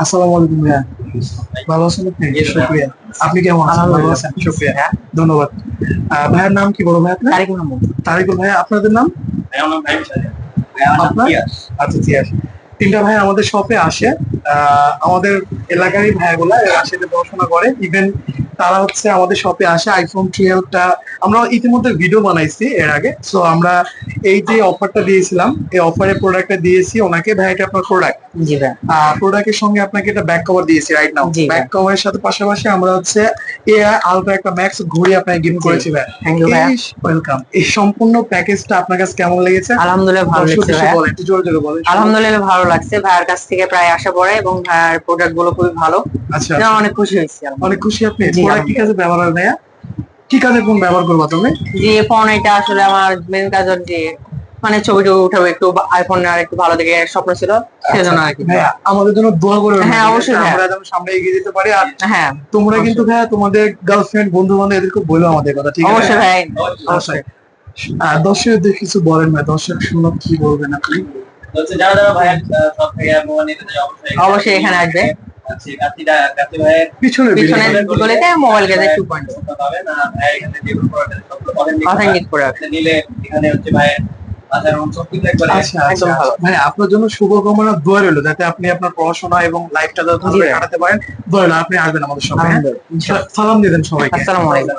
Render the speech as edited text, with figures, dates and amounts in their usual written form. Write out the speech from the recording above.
আসসালামু আলাইকুম ভাইয়া। ভালো আছেন আপনি? শুক্রিয়া। আপনি কেমন আছেন? ভালো আছেন? শুক্রিয়া। ধন্যবাদ। ভাইয়ার নাম কি বড় ভাই আপনার? তারিকুল মাহমুদ। তারিকুল ভাইয়া, আপনাদের নাম? আপনার? আচ্ছা, তিয়াস। তিনটা ভাই আমাদের শপে আসে। আমাদের এলাকারই ভাইয়াগুলা এরা সাথে পড়াশোনা করে। ইভেন তারা হচ্ছে আমাদের শপে আসে আইফোন 12টা। আমরা ইতিমধ্যে ভিডিও বানাইছি এর আগে। সো আমরা এই যে অফারটা দিয়েছিলাম, এই অফারে প্রোডাক্টটা দিয়েছি ওনাকে। ভাই, এটা আপনার প্রোডাক্ট। জি ভাই। প্রোডাক্টের সঙ্গে আপনাকে এটা ব্যাক কভার দিয়েছি রাইট নাও। জি ভাই। ব্যাক কভারের সাথে পাশাপাশি আমরা হচ্ছে এআই আলট্রা একটা ম্যাক্স ঘড়ি আপনাকে গিফট করেছি ভাই। থ্যাংক ইউ ভাইয়া। ওয়েলকাম। এই সম্পূর্ণ প্যাকেজটা আপনার কাছে কেমন লেগেছে? আলহামদুলিল্লাহ ভালো লাগছে ভাইয়া। বলেন, একটু জোরে জোরে বলেন। আলহামদুলিল্লাহ ভালো লাগছে, ভাইয়ার কাছ থেকে প্রায় আসা পড়ে এবং ভাইয়ার প্রোডাক্ট গুলো খুবই ভালো। আচ্ছা, না, অনেক খুশি হয়েছি। অনেক খুশি আপনি? জি, প্রোডাক্ট কি কাজে ব্যবহার হয় ভাইয়া? কি কাজে ফোন ব্যবহার করবা তুমি? যে ফোন এটা আসলে আমার মেন কাজ হচ্ছে মানে ছবি টবি উঠাবো, একটু আইফোন আর একটু ভালো দেখে স্বপ্ন ছিল, সেজন্য আর কি। ভাইয়া, আমাদের জন্য দোয়া করবেন। হ্যাঁ, অবশ্যই ভাইয়া। আমরা যেন সামনে এগিয়ে যেতে পারি। আর হ্যাঁ, তোমরা কিন্তু ভাইয়া তোমাদের গার্লফ্রেন্ড, বন্ধু বান্ধব এদেরকে বলো আমাদের কথা, ঠিক আছে? অবশ্যই ভাই, অবশ্যই। দর্শকদের কিছু বলেন ভাই, দর্শক শুনো কি বলবেন আপনি? যারা যারা ভাই সব থেকে মোবাইল নিতে চায় অবশ্যই এখানে আসবে। পিছনে পিছনে গলিতে মোবাইল গেজে 2.0 পাবেন। আর ভাই এখানে যে কোনো প্রোডাক্ট সব অথেন্টিক প্রোডাক্ট। নিলে এখানে হচ্ছে ভাই আচরণ সব কিছু একবারে আচ্ছা, একদম আচ্ছা ভালো। ভাই, আপনার জন্য শুভকামনা, দোয়া রইলো যাতে আপনি আপনার পড়াশোনা এবং লাইফটা যত জি ভালো ভাই। কাটাতে পারেন। দোয়া রইলো, আপনি আসবেন আমাদের সঙ্গে। আলহামদুলিল্লাহ। সালাম দিবেন সবাইকে। আসসালামু আলাইকুম।